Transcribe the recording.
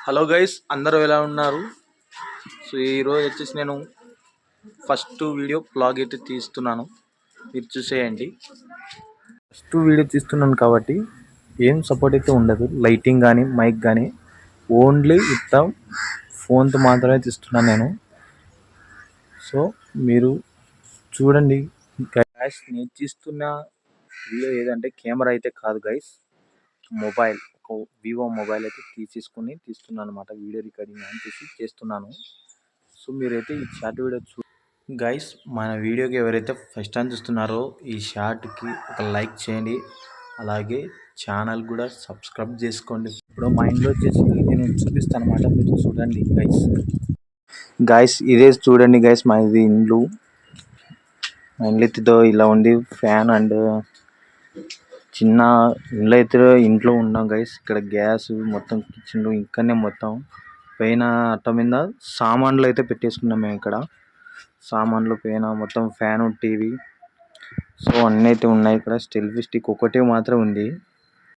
Hello guys, అందరూ ఎలా ఉన్నారు? సో ఈరోజు వచ్చేసి నేను ఫస్ట్ వీడియో బ్లాగ్ అయితే తీస్తున్నాను, మీరు చూసేయండి. ఫస్ట్ వీడియో తీస్తున్నాను కాబట్టి ఏం సపోర్ట్ అయితే ఉండదు, లైటింగ్ కానీ మైక్ కానీ, ఓన్లీ విత్ ఫోన్తో మాత్రమే తీస్తున్నాను నేను. సో మీరు చూడండి గైస్, నేను తీస్తున్న వీడియో ఏదంటే కెమెరా అయితే కాదు గైస్, మొబైల్, ఒక వివో మొబైల్ అయితే తీస్తున్నాను అనమాట. వీడియో రికార్డింగ్ అని చేస్తున్నాను. సో మీరైతే ఈ షార్ట్ వీడియో గైస్, మన వీడియోకి ఎవరైతే ఫస్ట్ టైం చూస్తున్నారో ఈ షార్ట్కి ఒక లైక్ చేయండి, అలాగే ఛానల్ కూడా సబ్స్క్రైబ్ చేసుకోండి. ఇప్పుడు మా ఇంట్లో వచ్చేసి నేను చూపిస్తాను అనమాట, మీరు చూడండి గైస్. ఇదే చూడండి గైస్, మా ఇది ఇండ్లు. మా ఇండ్లు అయితే ఇలా ఉంది, ఫ్యాన్ అండ్ చిన్న ఇండ్లు అయితే ఇంట్లో ఉన్నాం గైస్. ఇక్కడ గ్యాస్ మొత్తం కిచెన్ ఇక్కడనే మొత్తం పైన అట్ట మీద సామాన్లు అయితే పెట్టేసుకున్నాం మేము. ఇక్కడ సామాన్లు పైన మొత్తం ఫ్యాన్, టీవీ, సో అన్నీ అయితే ఉన్నాయి. ఇక్కడ సెల్ఫీ స్టిక్ ఒకటే మాత్రం ఉంది.